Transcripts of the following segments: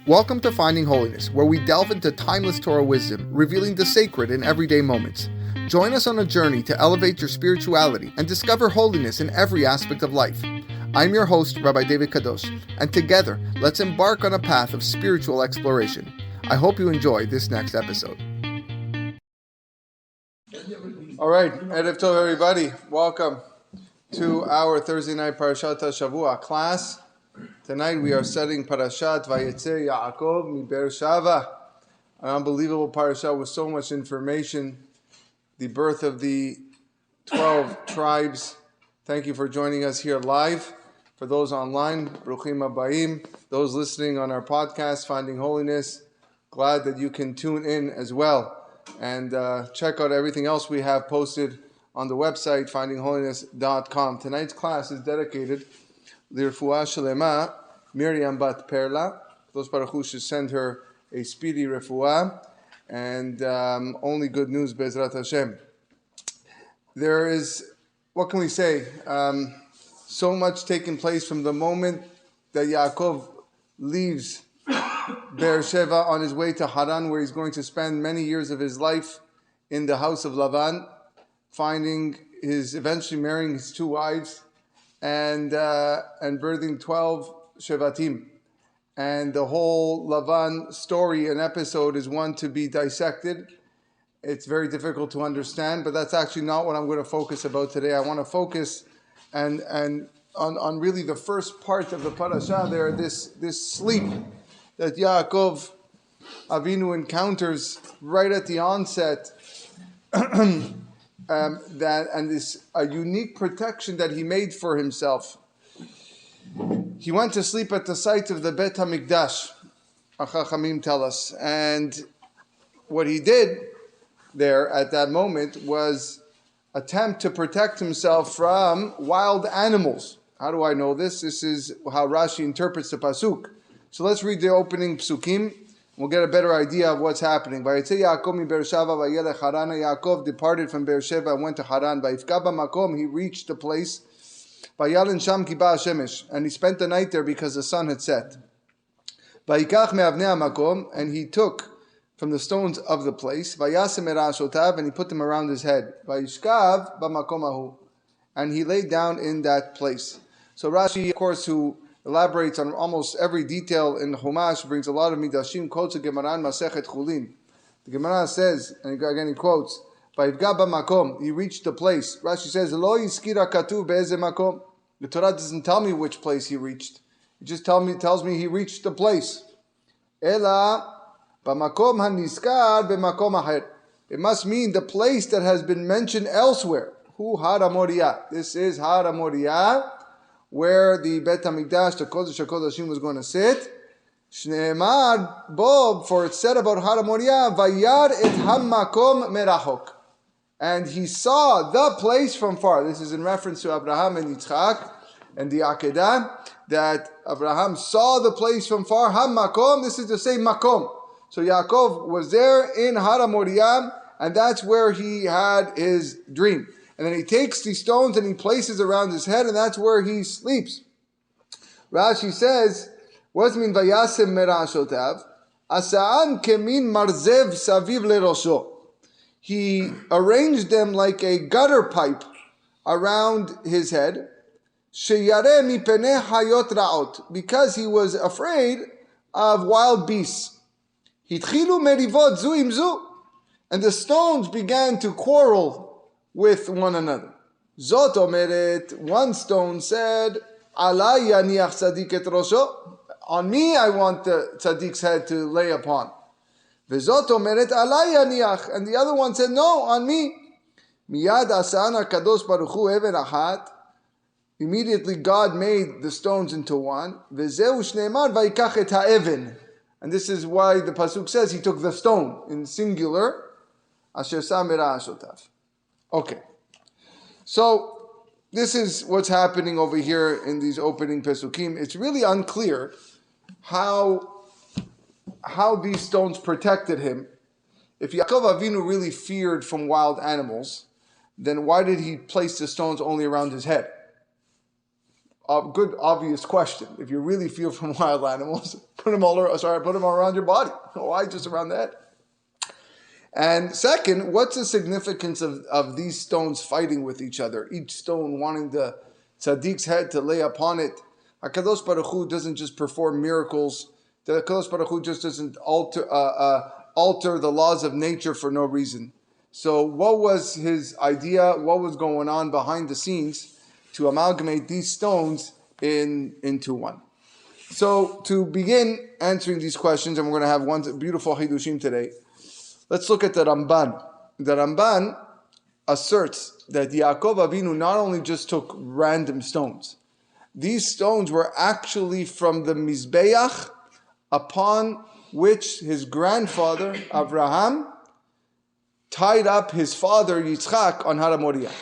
Welcome to Finding Holiness, where we delve into timeless Torah wisdom, revealing the sacred in everyday moments. Join us on a journey to elevate your spirituality and discover holiness in every aspect of life. I'm your host, Rabbi David Kadosh, and together, let's embark on a path of spiritual exploration. I hope you enjoy this next episode. All right, Erev Tov, everybody. Welcome to our Thursday night Parashat Shavua class. Tonight we are studying Parashat Vayetze Yaakov mi Beersheva, an unbelievable parashat with so much information. The birth of the 12 tribes. Thank you for joining us here live. For those online, Bruchim Habayim. Those listening on our podcast, Finding Holiness, glad that you can tune in as well. And check out everything else we have posted on the website, findingholiness.com. Tonight's class is dedicated L'Refuah Shlema, Miriam Bat Perla. Those Baruch Hu should send her a speedy refuah, and only good news, Bezrat Hashem. There is, what can we say? So much taking place from the moment that Yaakov leaves Beersheva on his way to Haran, where he's going to spend many years of his life in the house of Lavan, eventually marrying his two wives, and birthing 12 Shevatim. And the whole Lavan story and episode is one to be dissected. It's very difficult to understand, but that's actually not what I'm going to focus about today. I want to focus on really the first part of the parasha there, this sleep that Yaakov Avinu encounters right at the onset, this unique protection that he made for himself. He went to sleep at the site of the Bet HaMikdash, Chachamim tell us, and what he did there at that moment was attempt to protect himself from wild animals. How do I know this? This is how Rashi interprets the pasuk. So let's read the opening psukim. We'll get a better idea of what's happening. Vayetze Yaakov mi Beersheva vayelech Haran. Yaakov departed from Beersheva and went to Haran. Vayifka b'makom, he reached the place. Vayalin sham ki ba hashemesh, and he spent the night there because the sun had set. Vayikach me'avnei hamakom, and he took from the stones of the place. Vayasem erashotav, and he put them around his head. Vayishkav b'makom ahu, and he lay down in that place. So Rashi, of course, who elaborates on almost every detail in Chumash, brings a lot of midashim, quotes a Gemara in Masechet Chulin. The Gemara says, and again he quotes, "Vayivga b'makom," he reached the place. Rashi says, "Lo yiskira katuv be'ezeh makom." The Torah doesn't tell me which place he reached. It just tells me he reached the place. Ela b'makom haniskar b'makom aher. It must mean the place that has been mentioned elsewhere. Hu Har HaMoriah. This is Har HaMoriah, where the Bet HaMikdash, the Kodesh HaKodashim, was going to sit. Shneemar Bob, for it said about Har HaMoriah, Vayar et hamakom merachok. And he saw the place from far. This is in reference to Abraham and Yitzchak and the Akedah, that Abraham saw the place from far. Hamakom, this is to say makom. So Yaakov was there in Har HaMoriah, and that's where he had his dream. And then he takes these stones and he places around his head, and that's where he sleeps. Rashi says, what does it mean, Vayasem merashotav? Asa'an kemin marzev saviv lerosho. He arranged them like a gutter pipe around his head, sheyareh mipeneh hayot ra'ot, because he was afraid of wild beasts. Hitchilu merivot zu im zu, and the stones began to quarrel with one another. Zot omeret, one stone said, Alay yaniach tzadik et rosho. On me I want the tzaddik's head to lay upon. Vezot omeret alay yaniach, and the other one said, no, on me. Miyad asan HaKadosh Baruch Hu even achat. Immediately God made the stones into one. Vezeu shneimar vayikach et ha'even. And this is why the pasuk says he took the stone in singular. Asher sam mera'ashotav. Okay, so this is what's happening over here in these opening pesukim. It's really unclear how these stones protected him. If Yaakov Avinu really feared from wild animals, then why did he place the stones only around his head? a good obvious question. If you really feel from wild animals, put them all around your body. Why just around the head? And second, what's the significance of these stones fighting with each other? Each stone wanting the tzaddik's head to lay upon it. HaKadosh Baruch Hu doesn't just perform miracles. The HaKadosh Baruch Hu just doesn't alter the laws of nature for no reason. So what was his idea? What was going on behind the scenes to amalgamate these stones into one? So to begin answering these questions, and we're going to have one beautiful Hidushim today, let's look at the Ramban. The Ramban asserts that Yaakov Avinu not only just took random stones. These stones were actually from the Mizbeach upon which his grandfather, Abraham, tied up his father, Yitzchak, on Har Moriah.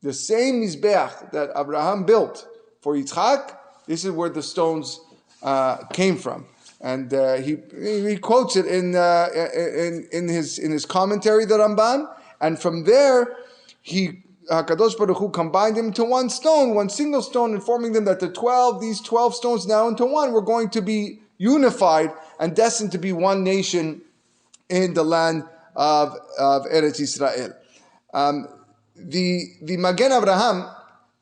The same Mizbeach that Abraham built for Yitzchak, this is where the stones came from. And he quotes it in his commentary, the Ramban, and from there HaKadosh Baruch Hu combined them into one stone, one single stone, informing them that these 12 stones now into one were going to be unified and destined to be one nation in the land of Eretz Yisrael. The Magen Abraham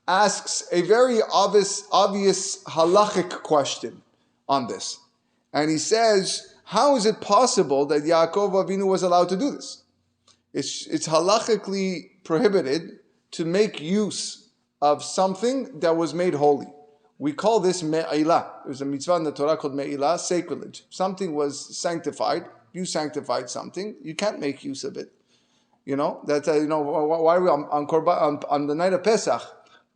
asks a very obvious halachic question on this. And he says, how is it possible that Yaakov Avinu was allowed to do this? It's halachically prohibited to make use of something that was made holy. We call this me'ilah. There's a mitzvah in the Torah called me'ilah, sacrilege. Something was sanctified. You sanctified something. You can't make use of it. You know, that's why are we on the night of Pesach?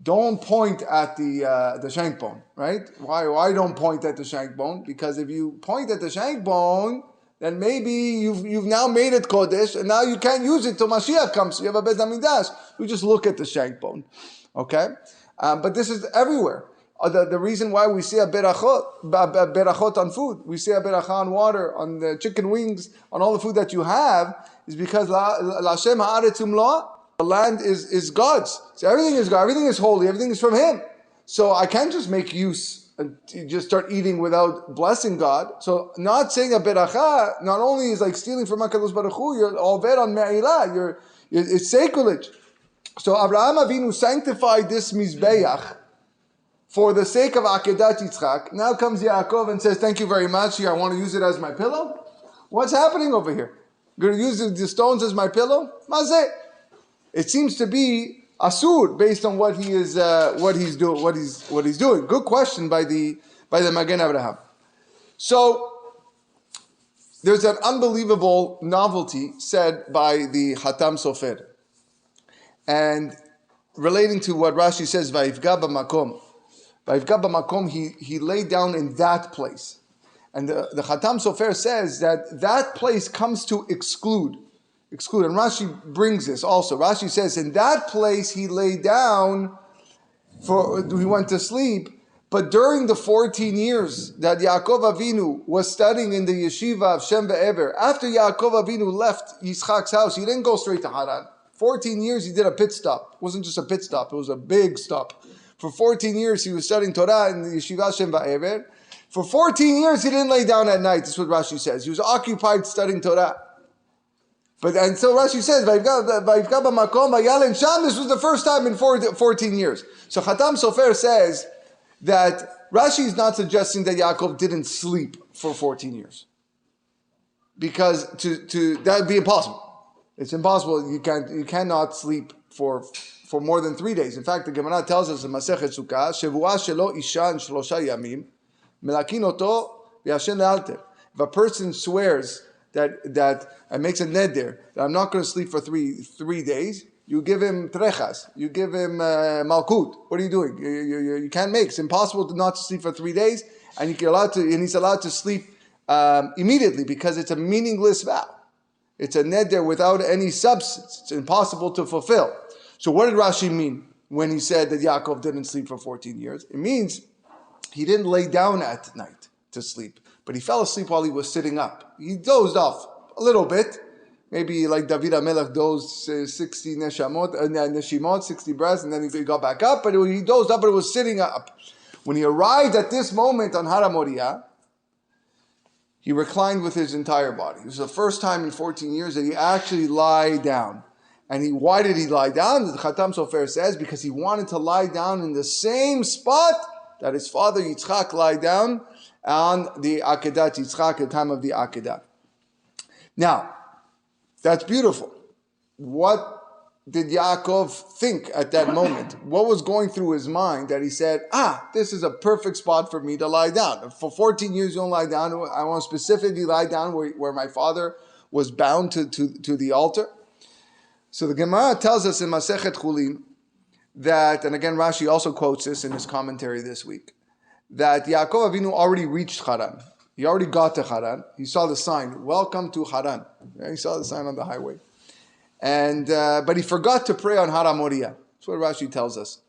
Don't point at the shank bone, right? Why don't point at the shank bone? Because if you point at the shank bone, then maybe you've now made it kodesh, and now you can't use it till Mashiach comes. So you have a Bet HaMikdash. You just look at the shank bone, okay? But this is everywhere. The reason why we say a berachot on food, we say a beracha on water, on the chicken wings, on all the food that you have, is because L'Hashem ha'aretz umloah, the land is God's. So everything is God, everything is holy, everything is from Him. So I can't just make use and just start eating without blessing God. So not saying a beracha not only is like stealing from HaKadosh Baruch Hu, you're over on me'ilah, it's sacrilege. So Abraham Avinu sanctified this mizbeach for the sake of Akedat Yitzchak. Now comes Yaakov and says, thank you very much, here I want to use it as my pillow. What's happening over here? I'm going to use the stones as my pillow? Mazeh. It seems to be asur based on what he's doing. Good question by the Magen Abraham. So there's an unbelievable novelty said by the Hatam Sofer, and relating to what Rashi says, Vayifga b'makom. Vayifga b'makom, he laid down in that place. And the Hatam Sofer says that place comes to exclude. And Rashi brings this also. Rashi says, in that place he lay down, he went to sleep, but during the 14 years that Yaakov Avinu was studying in the yeshiva of Shem Ve'ever, after Yaakov Avinu left Yitzchak's house, he didn't go straight to Haran. 14 years he did a pit stop. It wasn't just a pit stop, it was a big stop. For 14 years he was studying Torah in the yeshiva of Shem Ve'ever. For 14 years he didn't lay down at night, that's what Rashi says. He was occupied studying Torah. And so Rashi says, this was the first time in 14 years. So Hatam Sofer says that Rashi is not suggesting that Yaakov didn't sleep for 14 years. Because that would be impossible. It's impossible. You cannot sleep for more than 3 days. In fact, the Gemara tells us in Masechet Sukkah, Shevua shelo ishan shlosha yamim, melakin oto v'yashen le'alter. If a person swears that and makes a ned there, that I'm not going to sleep for three days, you give him trechas, you give him malkut. What are you doing? You can't make. It's impossible to not sleep for 3 days, and he's allowed to sleep immediately because it's a meaningless vow. It's a ned there without any substance. It's impossible to fulfill. So what did Rashi mean when he said that Yaakov didn't sleep for 14 years? It means he didn't lay down at night to sleep, but he fell asleep while he was sitting up. He dozed off a little bit, maybe like David HaMelech dozed 60 neshimot, 60 breaths, and then he got back up, but he dozed up, but it was sitting up. When he arrived at this moment on Har Moriah, he reclined with his entire body. It was the first time in 14 years that he actually lied down. And why did he lie down? The Khatam Sofer says, because he wanted to lie down in the same spot that his father Yitzchak lied down on the Akedat Yitzchak at the time of the Akedah. Now, that's beautiful. What did Yaakov think at that moment? What was going through his mind that he said, this is a perfect spot for me to lie down. For 14 years you don't lie down. I want to specifically lie down where my father was bound to the altar. So the Gemara tells us in Masechet Chulin that, and again Rashi also quotes this in his commentary this week, that Yaakov Avinu already reached Haran. He already got to Haran. He saw the sign, welcome to Haran. He saw the sign on the highway. And but he forgot to pray on Har Moriah. That's what Rashi tells us.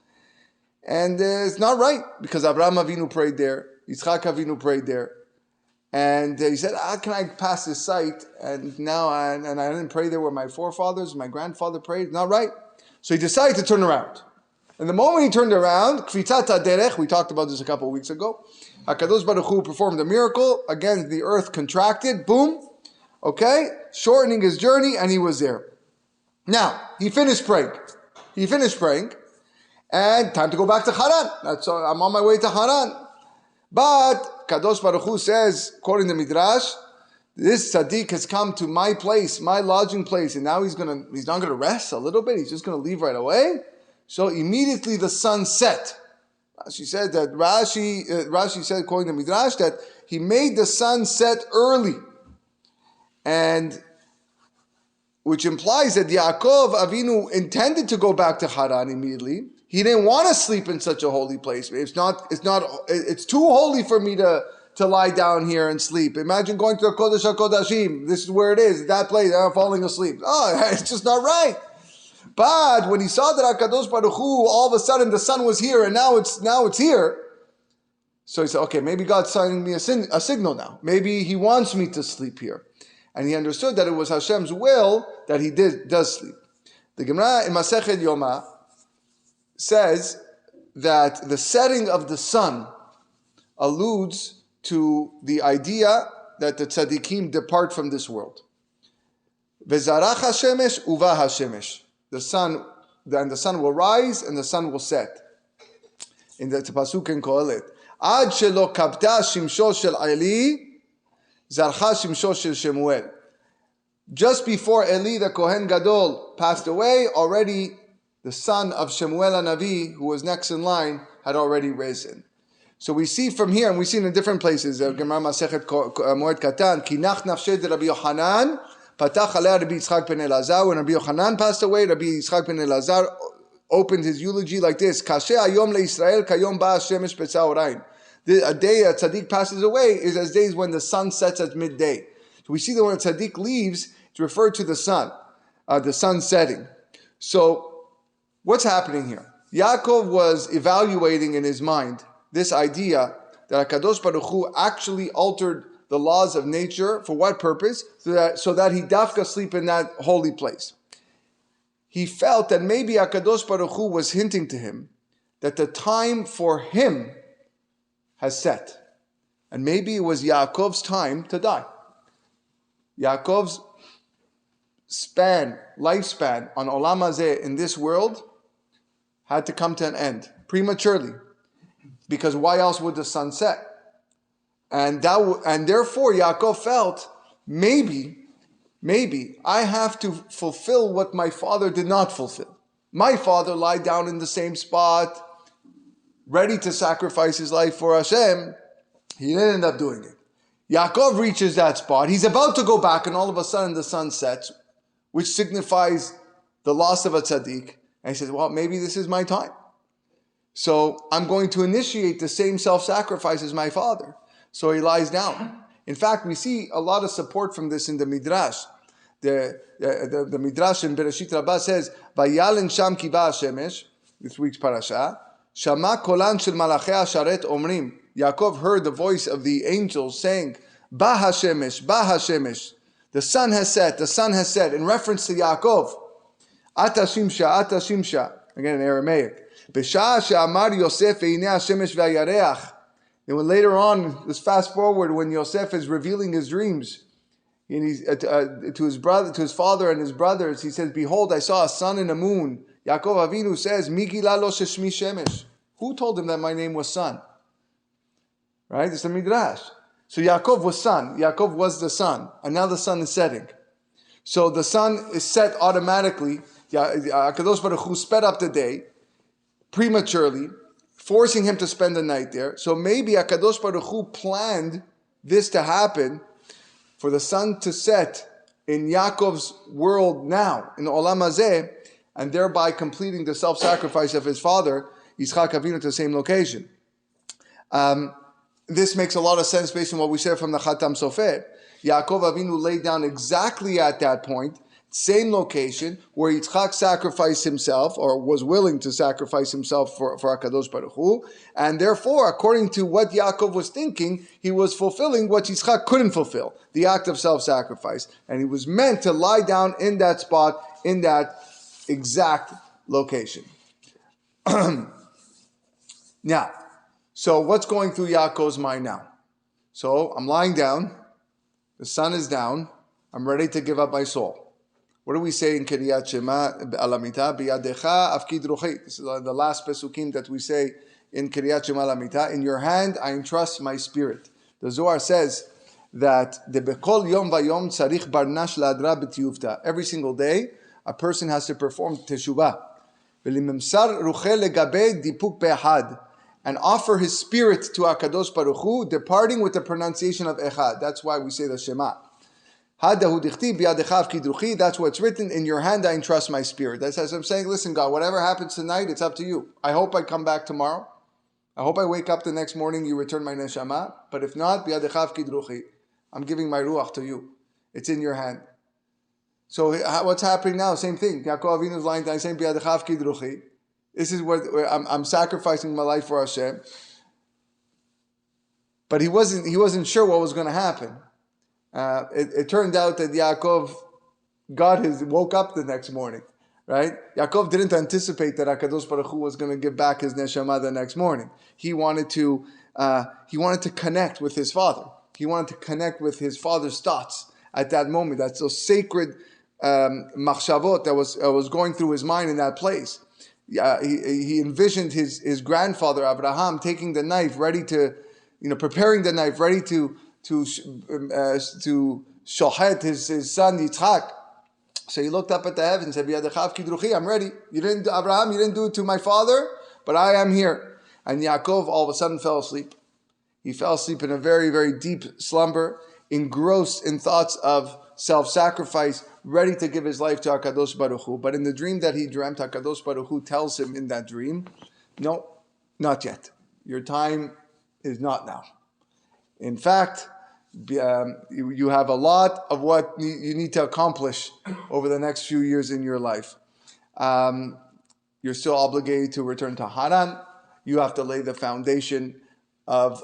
And it's not right, because Abraham Avinu prayed there, Yitzchak Avinu prayed there. And he said, how can I pass this site? And now I didn't pray there where my forefathers, my grandfather prayed. Not right. So he decided to turn around. And the moment he turned around, Kvitzat HaDerech, we talked about this a couple of weeks ago, HaKadosh Baruch Hu performed a miracle. Again, the earth contracted. Boom. Okay. Shortening his journey, and he was there. Now, he finished praying. And time to go back to Haran. I'm on my way to Haran. But Kadosh Baruch Hu says, according to Midrash, this tzaddik has come to my place, my lodging place, and now he's not gonna rest a little bit. He's just gonna leave right away. So immediately the sun set. Rashi said, according to Midrash, that he made the sun set early, and which implies that Yaakov Avinu intended to go back to Haran immediately. He didn't want to sleep in such a holy place. It's too holy for me to lie down here and sleep. Imagine going to the Kodesh HaKodashim. This is where it is, that place, and I'm falling asleep. It's just not right. But when he saw that HaKadosh Baruch Hu, all of a sudden the sun was here and now it's here. So he said, okay, maybe God's sending me a signal now. Maybe he wants me to sleep here. And he understood that it was Hashem's will that he does sleep. The Gemara in Masechet Yoma says that the setting of the sun alludes to the idea that the tzaddikim depart from this world. Vezarach hashemesh uva hashemesh. The sun will rise and the sun will set. In the pasuk in Kohelet, ad shelo kapta shimsho shel Eli, zarcha shimsho shel Shemuel. Just before Eli the Kohen Gadol passed away, already the son of Shemuel HaNavi, who was next in line, had already risen. So we see from here, and we see in different places, Gemara Masechet Moed Katan, Kinach Nafshe de Rabbi Yochanan, Patach Alei Rabbi Yitzchak ben Elazar. When Rabbi Yochanan passed away, Rabbi Yitzchak ben Elazar opened his eulogy like this: Kashe Ayom leIsrael Kayom Ba Shemesh Betzaorayin. A day a tzaddik passes away is as days when the sun sets at midday. So we see that when a tzaddik leaves, it's referred to the sun setting. So what's happening here? Yaakov was evaluating in his mind this idea that HaKadosh Baruch Hu actually altered the laws of nature. For what purpose? So that he dafka sleep in that holy place. He felt that maybe HaKadosh Baruch Hu was hinting to him that the time for him has set. And maybe it was Yaakov's time to die. Yaakov's lifespan on Olam Hazeh in this world had to come to an end prematurely, because why else would the sun set? And therefore Yaakov felt, maybe I have to fulfill what my father did not fulfill. My father lied down in the same spot, ready to sacrifice his life for Hashem. He didn't end up doing it. Yaakov reaches that spot. He's about to go back, and all of a sudden the sun sets, which signifies the loss of a tzaddik. And he says, well, maybe this is my time. So I'm going to initiate the same self-sacrifice as my father. So he lies down. In fact, we see a lot of support from this in the Midrash. The Midrash in Bereshit Rabbah says, Vayalen sham kiva hashemesh, this week's parasha, Shama kolan shel malachei hasharet omrim. Yaakov heard the voice of the angels saying, Ba hashemesh, Ba hashemesh. The sun has set, in reference to Yaakov. Ata shimsha, again in Aramaic. B'shah she'amar Yosef ve'ineh hashemesh ve'hayareach. And when later on, let's fast forward, when Yosef is revealing his dreams, and he's, to his brother, to his father and his brothers, he says, "Behold, I saw a sun and a moon." Yaakov Avinu says, "Mi gila lo sheshmi shemesh." Who told him that my name was sun? Right? It's a midrash. So Yaakov was sun. Yaakov was the sun, and now the sun is setting. So the sun is set automatically. HaKadosh Baruch Hu sped up the day prematurely, forcing him to spend the night there. So maybe HaKadosh Baruch Hu planned this to happen, for the sun to set in Yaakov's world now, in the Olam Hazeh, and thereby completing the self-sacrifice of his father, Yitzchak Avinu, to the same location. This makes a lot of sense based on what we said from the Khatam Sofer. Yaakov Avinu laid down exactly at that point, same location, where Yitzchak sacrificed himself, or was willing to sacrifice himself for HaKadosh Baruch Hu, and therefore, according to what Yaakov was thinking, he was fulfilling what Yitzchak couldn't fulfill, the act of self-sacrifice. And he was meant to lie down in that spot, in that exact location. Now, so what's going through Yaakov's mind now? So, I'm lying down, the sun is down, I'm ready to give up my soul. What do we say in Kiryat Shema Alamita? Biyadecha afkid ruchi. This is the last pesukim that we say in Kiryat Shema Alamita. In your hand I entrust my spirit. The Zohar says that the bekol yom vayom tzarich barnash ladra b'tiyuvta. Every single day a person has to perform teshuvah. V'limemsar ruche legabe dipuk be'ehad. And offer his spirit to HaKadosh Baruch Hu, departing with the pronunciation of Echad. That's why we say the Shema. That's what's written, in your hand I entrust my spirit. That's as I'm saying, listen God, whatever happens tonight, it's up to you. I hope I come back tomorrow. I hope I wake up the next morning, you return my neshama. But if not, I'm giving my ruach to you. It's in your hand. So what's happening now? Same thing. Yaakov Avinu is lying down saying, this is what I'm sacrificing my life for Hashem. But he wasn't sure what was going to happen. It turned out that Yaakov woke up the next morning, right? Yaakov didn't anticipate that HaKadosh Baruch Hu was going to give back his neshama the next morning. He wanted to connect with his father. He wanted to connect with his father's thoughts at that moment. That's those sacred machshavot that was going through his mind in that place. He envisioned his grandfather Abraham taking the knife, ready to, preparing the knife, ready to shohet his son Yitzchak. So he looked up at the heavens and said, I'm ready. Abraham, you didn't do it to my father, but I am here. And Yaakov all of a sudden fell asleep. He fell asleep in a very, very deep slumber, engrossed in thoughts of self-sacrifice, ready to give his life to HaKadosh Baruch Hu. But in the dream that he dreamt, HaKadosh Baruch Hu tells him in that dream, no, not yet. Your time is not now. In fact, you have a lot of what you need to accomplish over the next few years in your life. You're still obligated to return to Haran. You have to lay the foundation of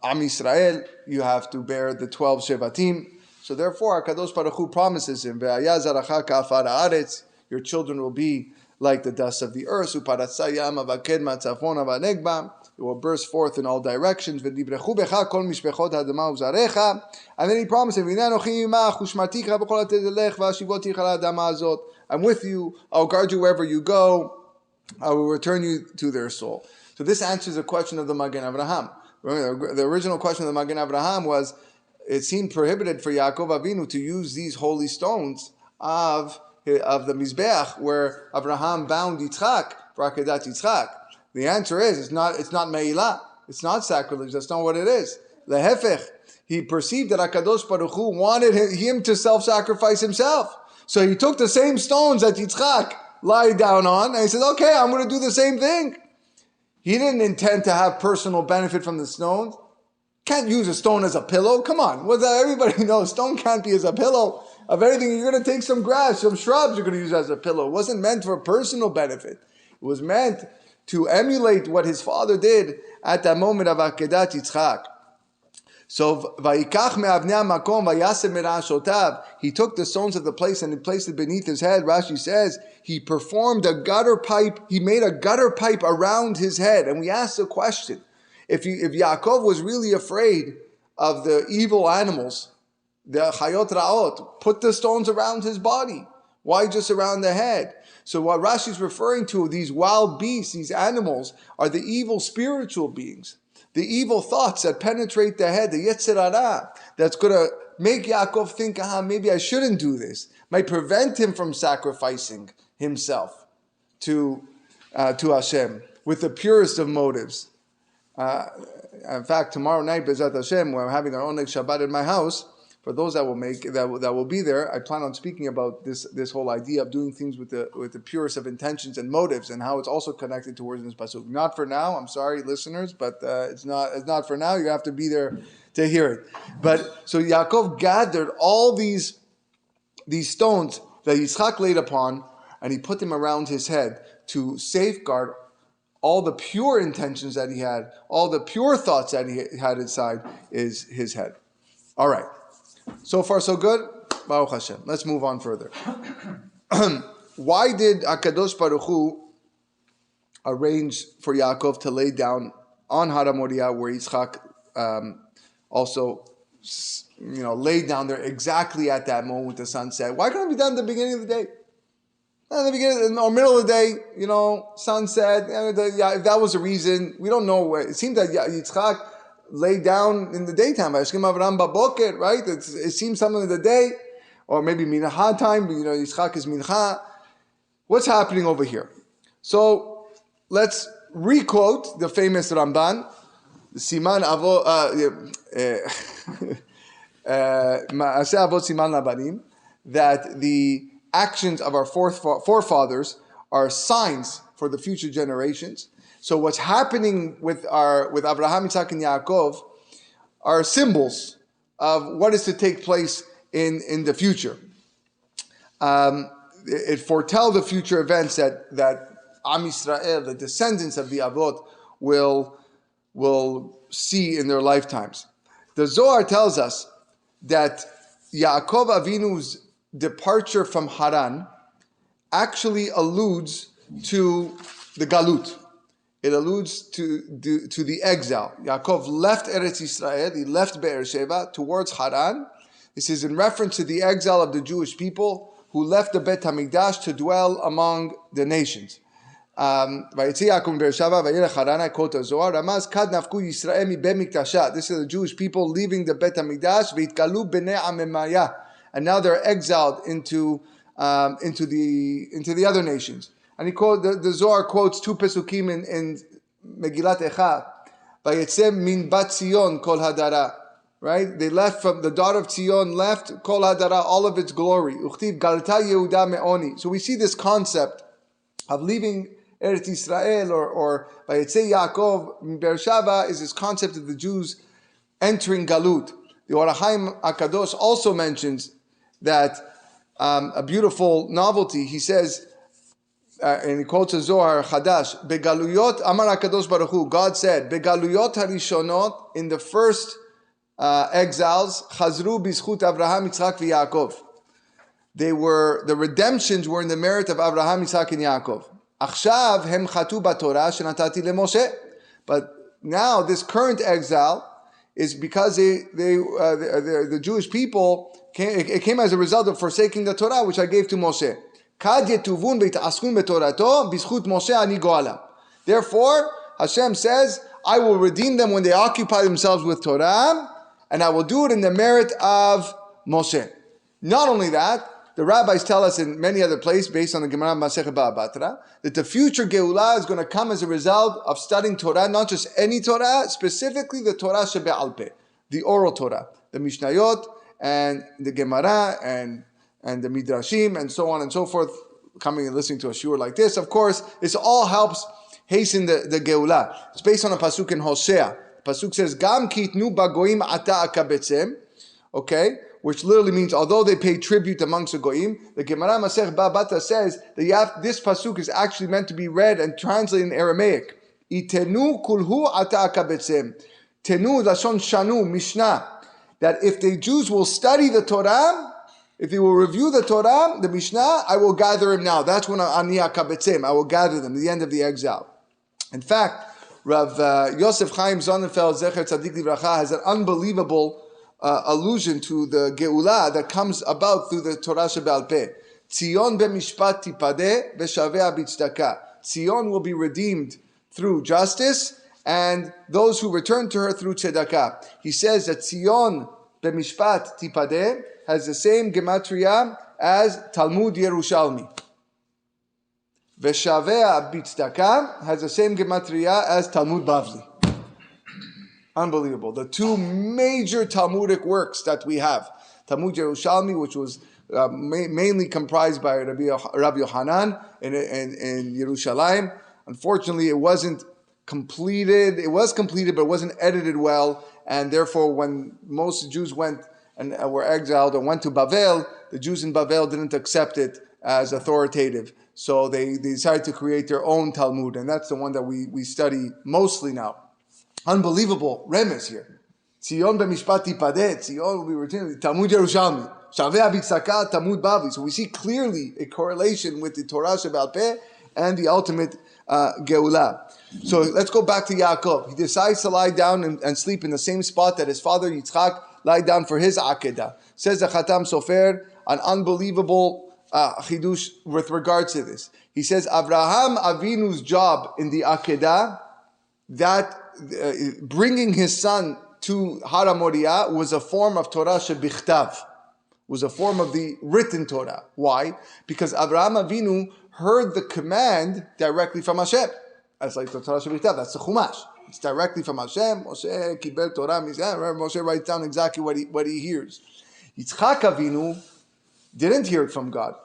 Am Yisrael. You have to bear the 12 Shevatim. So therefore, HaKadosh Baruch Hu promises him, your children will be like the dust of the earth. It will burst forth in all directions. And then he promised him, I'm with you. I'll guard you wherever you go. I will return you to their soul. So this answers the question of the Magen Avraham. Remember, the original question of the Magen Avraham was, it seemed prohibited for Yaakov Avinu to use these holy stones of the Mizbeach where Abraham bound Yitzchak for Akedat Yitzchak. The answer is, it's not Me'ilah. It's not sacrilege. That's not what it is. Lehefech. He perceived that HaKadosh Baruch Hu wanted him to self-sacrifice himself. So he took the same stones that Yitzchak lied down on, and he said, okay, I'm going to do the same thing. He didn't intend to have personal benefit from the stones. Can't use a stone as a pillow. Come on. Everybody knows stone can't be as a pillow. Of anything, you're going to take some grass, some shrubs you're going to use as a pillow. It wasn't meant for personal benefit. It was meant to emulate what his father did at that moment of Akedat Yitzchak. So vayikach me'avnei makom vayasem merashotav. He took the stones of the place and he placed it beneath his head. Rashi says he performed a gutter pipe. He made a gutter pipe around his head. And we asked the question: if Yaakov was really afraid of the evil animals, the chayot ra'ot, put the stones around his body. Why just around the head? So what Rashi is referring to, these wild beasts, these animals, are the evil spiritual beings. The evil thoughts that penetrate the head, the Yetzer Hara, that's going to make Yaakov think, maybe I shouldn't do this. Might prevent him from sacrificing himself to Hashem with the purest of motives. In fact, tomorrow night, B'ezrat Hashem, we're having our own Shabbat in my house. For those that will be there, I plan on speaking about this whole idea of doing things with the purest of intentions and motives, and how it's also connected towards this pasuk. Not for now, I'm sorry, listeners, but it's not for now. You have to be there to hear it. But so Yaakov gathered all these stones that Yitzchak laid upon, and he put them around his head to safeguard all the pure intentions that he had, all the pure thoughts that he had inside is his head. All right. So far, so good? Baruch Hashem. Let's move on further. Why did HaKadosh Baruch Hu arrange for Yaakov to lay down on Har Moriah, where Yitzchak also laid down there exactly at that moment with the sun set? Why couldn't it be done at the beginning of the day? At the beginning or middle of the day, sunset. If that was the reason, we don't know. It seemed that Yitzchak lay down in the daytime. Right? It seems something in the day, or maybe mincha time. Yitzchak is mincha. What's happening over here? So let's requote the famous Ramban, Siman Avot Maaseh Avot Siman Labanim, that the actions of our forefathers are signs for the future generations. So what's happening with Abraham, Isaac, and Yaakov are symbols of what is to take place in the future. It foretells the future events that Am Yisrael, the descendants of the Avot, will see in their lifetimes. The Zohar tells us that Yaakov Avinu's departure from Haran actually alludes to the Galut. It alludes to the exile. Yaakov left Eretz Yisrael, he left Be'ersheva towards Haran. This is in reference to the exile of the Jewish people who left the Bet HaMikdash to dwell among the nations. Vayetze Yaakov Be'ersheva vayelech Haran, I quote the Zohar, Ramaz kad nafku Yisrael mi Be'mikdasha. This is the Jewish people leaving the Bet HaMikdash, v'itkalu b'nei Amemaya. And now they're exiled into the other nations. And the Zohar quotes two pesukim in Megillat Echa. Vayetze min bat Zion kol hadara. Right? They left from the daughter of Zion, left kol hadara, all of its glory. Uchtiv galta Yehuda me'oni. So we see this concept of leaving Eretz Yisrael or Vayetze Yaakov min Be'ersheva is this concept of the Jews entering Galut. The Or HaChaim HaKadosh also mentions that a beautiful novelty. He says, and he quotes a Zohar Chadash, Begaluyot Amar HaKadosh Baruch Hu, God said, Begaluyot HaRishonot, in the first exiles, Chazru B'zchut Avraham, Yitzchak v'Yaakov. The redemptions were in the merit of Avraham, Yitzchak, and Yaakov. Achshav hem chatu b'Torah shenatati leMoshe. But now this current exile is because the Jewish people it came as a result of forsaking the Torah which I gave to Moshe. Therefore, Hashem says, I will redeem them when they occupy themselves with Torah, and I will do it in the merit of Moshe. Not only that, the rabbis tell us in many other places, based on the Gemara Masechet Bava Batra, that the future Geulah is going to come as a result of studying Torah, not just any Torah, specifically the Torah Shebe'al Peh, the oral Torah, the Mishnayot, and the Gemara, and the Midrashim, and so on and so forth, coming and listening to a shiur like this. Of course, this all helps hasten the Geulah. It's based on a pasuk in Hosea. The pasuk says, Gam kitnu bagoim ata akabetzem, okay, which literally means, although they pay tribute amongst the goyim, the Gemara Masechet Bava Batra says that this pasuk is actually meant to be read and translated in Aramaic. Itenu kulhu ata akabetzem. Tenu lashon shanu, Mishnah. That if the Jews will study the Torah, if they will review the Torah, the Mishnah, I will gather him now. That's when Ani Akabetzim, I will gather them at the end of the exile. In fact, Rav Yosef Chaim Sonnenfeld, Zecher Tzadik Livracha, has an unbelievable allusion to the Geulah that comes about through the Torah Sheba'al Peh. Tzion b'mishpat tipadeh v'shavea b'tzdaka. Tzion will be redeemed through justice, and those who return to her through tzedakah. He says that Tzion b'mishpat tipadeh has the same gematria as Talmud Yerushalmi. Veshavea b'tzdaka has the same gematria as Talmud Bavli. Unbelievable. The two major Talmudic works that we have. Talmud Yerushalmi, which was mainly comprised by Rabbi Yohanan in Yerushalayim. Unfortunately, it wasn't completed. It was completed, but it wasn't edited well. And therefore, when most Jews went and were exiled and went to Bavel, the Jews in Bavel didn't accept it as authoritative. So they decided to create their own Talmud. And that's the one that we study mostly now. Unbelievable remes here. Tzion b'mishpat tipadeh. Tzion will be returned. Talmud Yerushalmi. Shavea b'tzaka, Talmud Bavli. So we see clearly a correlation with the Torah Sheba'al Peh and the ultimate Geulah. So let's go back to Yaakov. He decides to lie down and sleep in the same spot that his father Yitzchak lied down for his Akedah. Says the Khatam Sofer, an unbelievable chidush with regards to this. He says Avraham Avinu's job in the Akedah, that bringing his son to Har HaMoriah, was a form of Torah shebichtav, was a form of the written Torah. Why? Because Avraham Avinu heard the command directly from Hashem. That's like the Torah shebichtav. That's the Chumash. It's directly from Hashem. Moshe kibel Torah mizeh. Moshe writes down exactly what he hears. Yitzchak Avinu didn't hear it from God.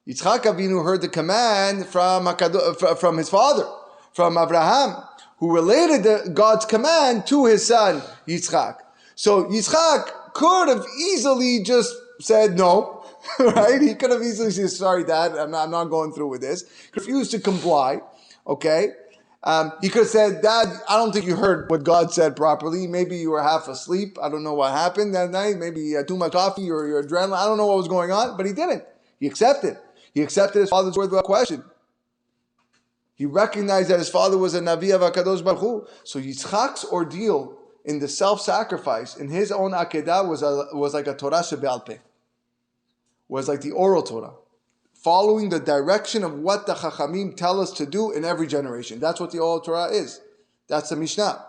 Yitzchak Avinu heard the command from his father, from Avraham, who related God's command to his son Yitzchak. So Yitzchak could have easily just said no, right? He could have easily said, sorry, Dad, I'm not going through with this. Refused to comply, okay? He could have said, Dad, I don't think you heard what God said properly. Maybe you were half asleep. I don't know what happened that night. Maybe you had too much coffee or your adrenaline. I don't know what was going on, but he didn't. He accepted. He accepted his father's word without question. He recognized that his father was a Navi of HaKadosh Baruch Hu. So Yitzchak's ordeal in the self-sacrifice in his own Akedah was like a Torah Sheba'al Peh. Was like the Oral Torah. Following the direction of what the Chachamim tell us to do in every generation. That's what the Oral Torah is. That's the Mishnah.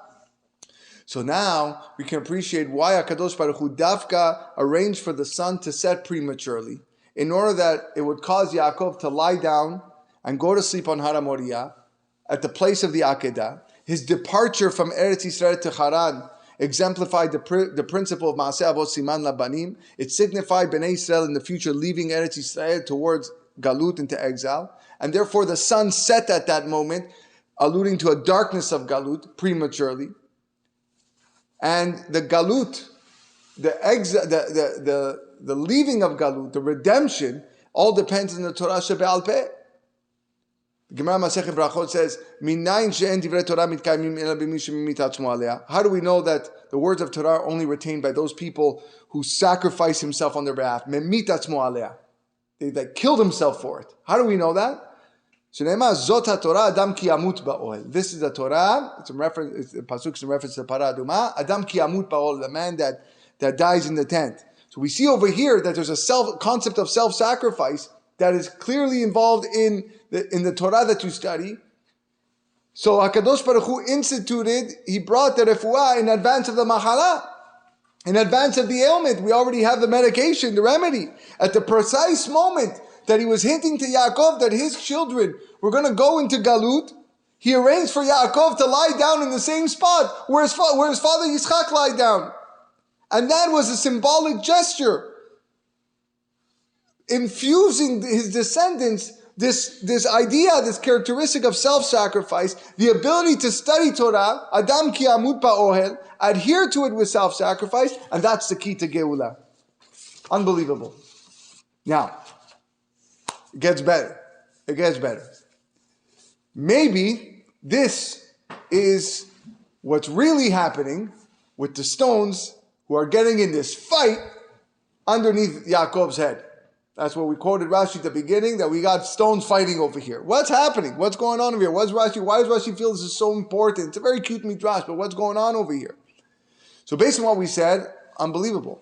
So now we can appreciate why HaKadosh Baruch Hu Davka arranged for the sun to set prematurely, in order that it would cause Yaakov to lie down and go to sleep on Har HaMoriah at the place of the Akedah. His departure from Eretz Yisrael to Haran exemplified the principle of Maaseh Avot Siman Labanim. It signified Bnei Yisrael in the future leaving Eretz Yisrael towards Galut, into exile. And therefore the sun set at that moment, alluding to a darkness of Galut prematurely. And the Galut, the leaving of Galut, the redemption, all depends on the Torah Sheba'al Peh. The Gemara Masechet Brachot says, "Minayin she'en divrei Torah mitkayimim ela b'mi shemimit atzmo aleha." How do we know that the words of Torah are only retained by those people who sacrifice himself on their behalf? Memit atzmo aleha. They killed himself for it. How do we know that? Shneimah zot haTorah adam ki yamut ba'ohel. This is the Torah. It's a reference. The pasuk is in reference to Parah Adumah. Adam ki yamut ba'ohel, the man that dies in the tent. So we see over here that there's a concept of self-sacrifice that is clearly involved in the Torah that you study. So HaKadosh Baruch Hu instituted, he brought the refuah in advance of the mahala, in advance of the ailment. We already have the medication, the remedy. At the precise moment that he was hinting to Yaakov that his children were going to go into Galut, he arranged for Yaakov to lie down in the same spot where his father Yitzchak lied down. And that was a symbolic gesture, infusing his descendants this idea, this characteristic of self-sacrifice, the ability to study Torah, Adam ki amud ba'ohel, adhere to it with self-sacrifice, and that's the key to Geulah. Unbelievable. Now, it gets better. It gets better. Maybe this is what's really happening with the stones who are getting in this fight underneath Yaakov's head. That's what we quoted Rashi at the beginning, that we got stones fighting over here. What's happening? What's going on over here? Why does Rashi feel this is so important? It's a very cute midrash, but what's going on over here? So based on what we said, unbelievable.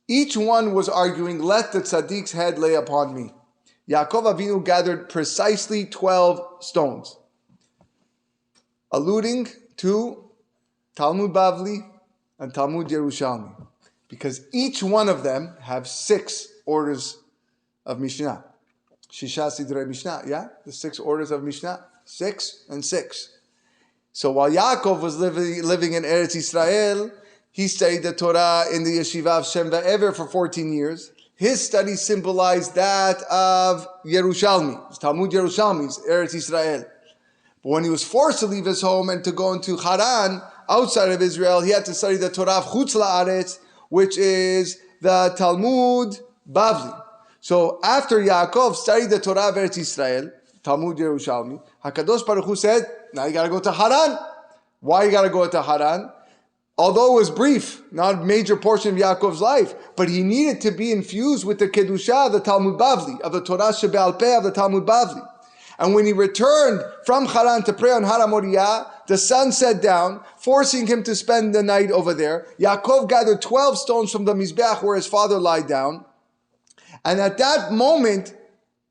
Each one was arguing, let the tzaddik's head lay upon me. Yaakov Avinu gathered precisely 12 stones, alluding to Talmud Bavli and Talmud Yerushalmi, because each one of them have 6 orders of Mishnah. Shisha Sidrei Mishnah, yeah? The 6 orders of Mishnah. 6 and 6. So while Yaakov was living in Eretz Israel, he studied the Torah in the yeshiva of Shem Va'ever for 14 years. His study symbolized that of Yerushalmi. It's Talmud Yerushalmi, Eretz Israel. But when he was forced to leave his home and to go into Haran, outside of Israel, he had to study the Torah of Chutz La'aretz, which is the Talmud Bavli. So after Yaakov studied the Torah of Eretz Israel, Talmud Yerushalmi, HaKadosh Baruch Hu said, now you got to go to Haran. Why you got to go to Haran? Although it was brief, not a major portion of Yaakov's life, but he needed to be infused with the Kedusha of the Talmud Bavli, of the Torah Shebe'al Peh of the Talmud Bavli. And when he returned from Haran to pray on Har HaMoriah, the sun set down, forcing him to spend the night over there. Yaakov gathered 12 stones from the Mizbeach where his father lied down. And at that moment,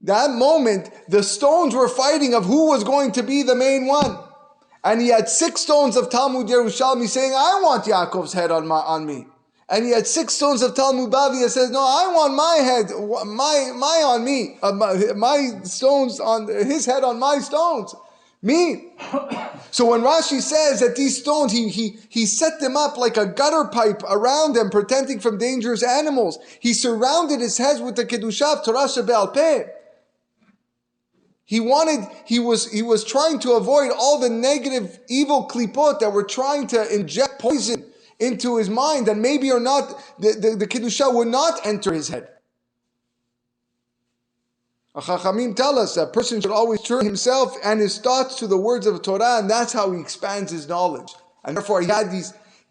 the stones were fighting of who was going to be the main one. And he had 6 stones of Talmud Yerushalmi saying, I want Yaakov's head on me. And he had 6 stones of Talmud Bavli that says, no, I want my head, my on me, my stones on his head on my stones. Me. So when Rashi says that these stones, he set them up like a gutter pipe around them, protecting from dangerous animals. He surrounded his heads with the Kedusha of Torah Shebe'al Peh. He was trying to avoid all the negative, evil klipot that were trying to inject poison into his mind, that maybe or not, the Kedusha would not enter his head. Chachamim tell us that a person should always turn himself and his thoughts to the words of Torah, and that's how he expands his knowledge. And therefore he had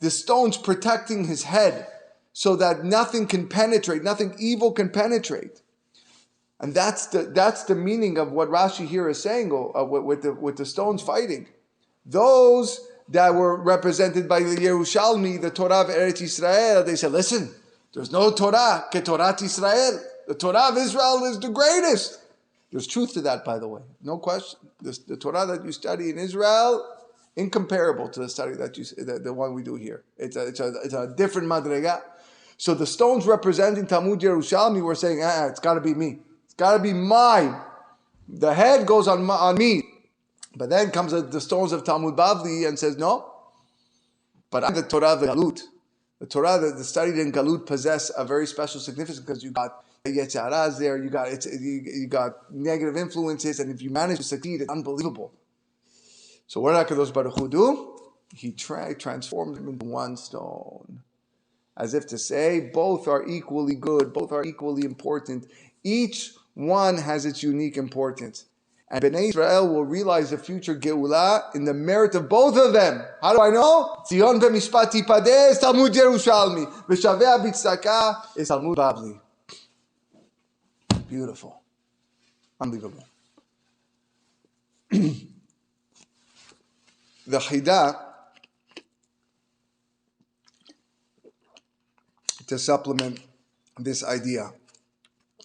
the stones protecting his head, so that nothing can penetrate, nothing evil can penetrate. And that's the meaning of what Rashi here is saying with the stones fighting. Those that were represented by the Yerushalmi, the Torah of Eretz Israel, they said, listen, there's no Torah ke Torat Israel. The Torah of Israel is the greatest. There's truth to that, by the way. No question. The Torah that you study in Israel, incomparable to the study the one we do here. It's a different madrega. So the stones representing Talmud Yerushalmi were saying, it's got to be me. It's got to be mine. The head goes on me. But then comes the stones of Talmud Bavli and says, no, but I'm the Torah of Galut. The Torah that studied in Galut possess a very special significance, because you got Yetzer Hara there, you got negative influences, and if you manage to succeed, it's unbelievable. So what did HaKadosh Baruch Hu do? He transformed them into one stone. As if to say, both are equally good, both are equally important. Each one has its unique importance. And Bnei Israel will realize the future Geulah in the merit of both of them. How do I know? Zion b'mishpat tipadeh is Talmud Yerushalmi. V'shaveh b'tzedakah is Talmud Bavli. Beautiful. Unbelievable. The Chidah, to supplement this idea,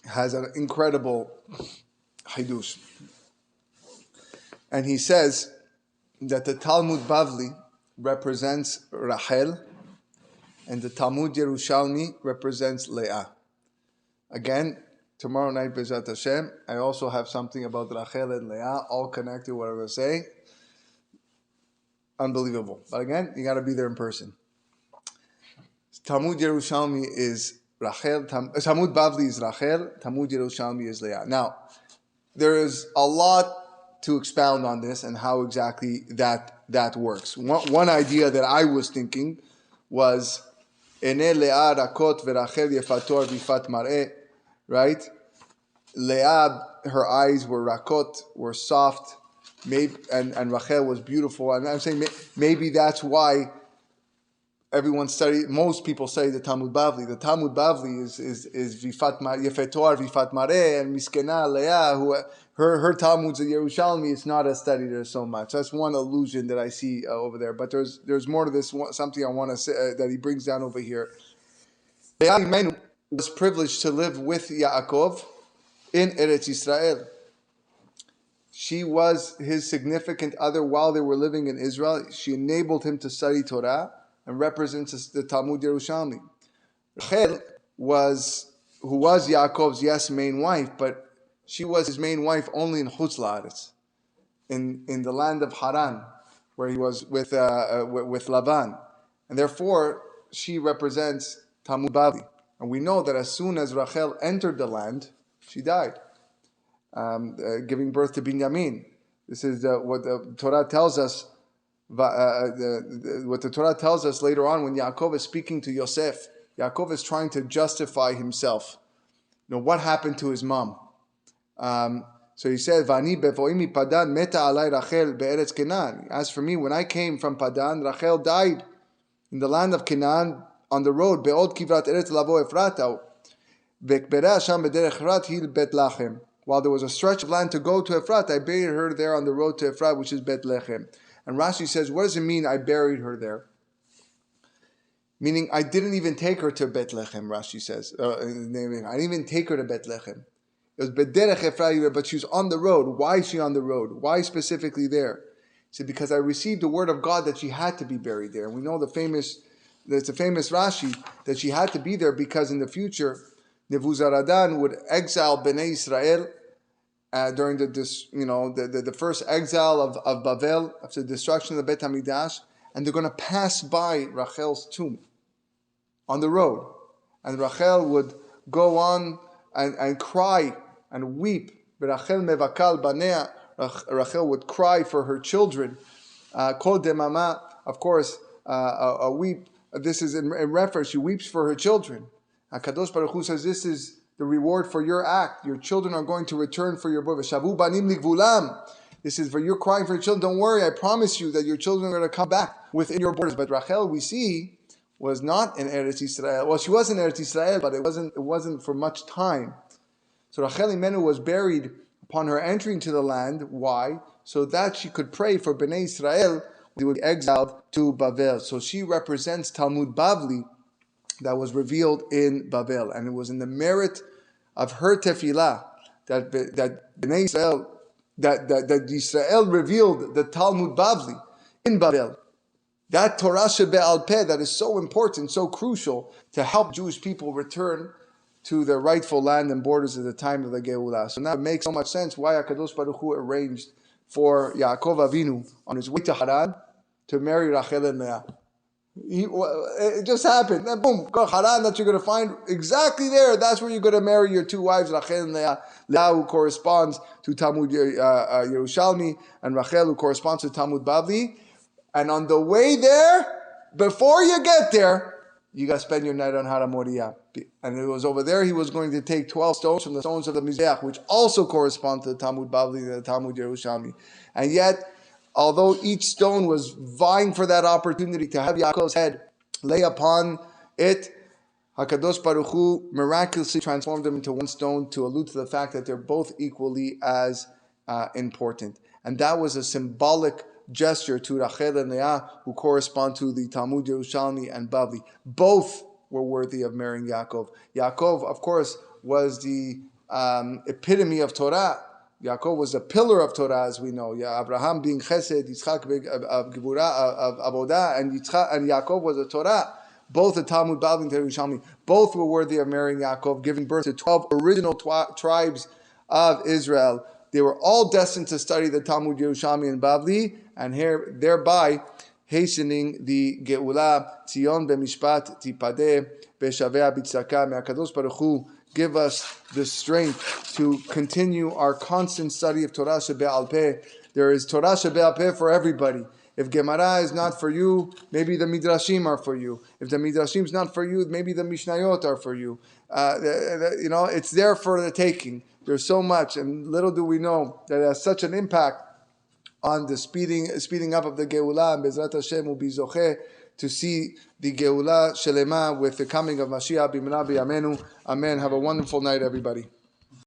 has an incredible Hidush. And he says that the Talmud Bavli represents Rachel and the Talmud Yerushalmi represents Leah. Again, tomorrow night, B'ezrat Hashem, I also have something about Rachel and Leah, all connected to what I was saying. Unbelievable. But again, you got to be there in person. Talmud Yerushalmi is Rachel, Talmud Bavli is Rachel, Talmud Yerushalmi is Leah. Now, there is a lot to expound on this and how exactly that works. One idea that I was thinking was Ene Leah rakot v'Rachel yefator v'ifat mar'eh, right? Leah, her eyes were rakot, were soft, and Rachel was beautiful. And I'm saying maybe that's why most people study the Talmud Bavli. The Talmud Bavli is Yefet Toar, Vifat Mareh, and Miskena Leah, who her Talmud's a Yerushalmi. It's not as studied there so much. That's one allusion that I see over there. But there's more to this. Something I want to say that he brings down over here. Leah Imenu was privileged to live with Yaakov in Eretz Yisrael. She was his significant other while they were living in Israel. She enabled him to study Torah and represents the Talmud Yerushalmi. Rachel who was Yaakov's main wife, but she was his main wife only in Chutz La'aretz, in the land of Haran, where he was with Lavan, and therefore she represents Talmud Bavli. And we know that as soon as Rachel entered the land, she died, giving birth to Binyamin. This is what the Torah tells us. What the Torah tells us later on when Yaakov is speaking to Yosef. Yaakov is trying to justify himself. What happened to his mom? So he said, "Vani bevoimi Padan meta alai Rachel be'eretz Canaan." As for me, when I came from Padan, Rachel died in the land of Canaan on the road. Be'od kivrat eretz lavo Efrata, ve'kbera sham bederech Efrat hil Bet Lachem. While there was a stretch of land to go to Efrat, I buried her there on the road to Efrat, which is Bet Lechem. And Rashi says, what does it mean I buried her there? Meaning, I didn't even take her to Bet Lechem, Rashi says. I didn't even take her to Bet Lechem. It was Bederech Efraim, but she was on the road. Why is she on the road? Why specifically there? He said, because I received the word of God that she had to be buried there. And we know it's a famous Rashi that she had to be there because in the future, Nebuzaradan would exile Bnei Israel during the first exile of Bavel after the destruction of the Bet HaMikdash, and they're going to pass by Rachel's tomb on the road, and Rachel would go on and cry and weep. Rachel mevakal banea. Rachel would cry for her children. Kol demama, of course, a weep. This is in reference. She weeps for her children. HaKadosh Baruch Hu says this is the reward for your act. Your children are going to return for your birth. Shavu banim ligvulam. This is for you crying for your children. Don't worry, I promise you that your children are going to come back within your borders. But Rachel, we see, was not in Eretz Yisrael. Well, she was in Eretz Yisrael, but it wasn't for much time. So Rachel Imenu was buried upon her entering to the land. Why? So that she could pray for Bnei Israel who would be exiled to Bavel. So she represents Talmud Bavli that was revealed in Bavel, and it was in the merit of her tefillah that Bnei Israel, that Israel revealed the Talmud Bavli in Bavel. That Torah shebe'al peh that is so important, so crucial to help Jewish people return to their rightful land and borders at the time of the Geulah. So now it makes so much sense why HaKadosh Baruch Hu arranged for Yaakov Avinu on his way to Haran to marry Rachel and Leah. It just happened. Then boom, go Haran, that you're going to find exactly there. That's where you're going to marry your two wives, Rachel and Leah. Leah, who corresponds to Talmud Yerushalmi, and Rachel, who corresponds to Talmud Bavli. And on the way there, before you get there, you got to spend your night on Har HaMoriah. And it was over there he was going to take 12 stones from the stones of the Mizbeach, which also correspond to the Talmud Bavli and the Talmud Yerushalmi. And yet, although each stone was vying for that opportunity to have Yaakov's head lay upon it, HaKadosh Baruch Hu miraculously transformed them into one stone to allude to the fact that they're both equally as important. And that was a symbolic gesture to Rachel and Leah, who correspond to the Talmud Yerushalmi and Bavli. Both were worthy of marrying Yaakov. Yaakov, of course, was the epitome of Torah. Yaakov was a pillar of Torah, as we know. Abraham being Chesed, Yitzchak of Gevurah, of Avodah, and Yaakov was a Torah. Both the Talmud Bavli and Yerushalmi, both were worthy of marrying Yaakov, giving birth to 12 original tribes of Israel. They were all destined to study the Talmud Yerushalmi and Bavli, and thereby hastening the Geulah. Tzion b'mishpat tipadeh b'shaveh b'tzaka. May HaKadosh Baruch Hu give us the strength to continue our constant study of Torah shebe'al peh. There is Torah shebe'al peh for everybody. If Gemara is not for you, maybe the Midrashim are for you. If the Midrashim is not for you, maybe the Mishnayot are for you. It's there for the taking. There's so much, and little do we know that it has such an impact on the speeding up of the Geulah, and Bezrat Hashem will be zocheh to see the Geula Shelema with the coming of Mashiach B'Mina B'Yameinu. Amen. Have a wonderful night, everybody.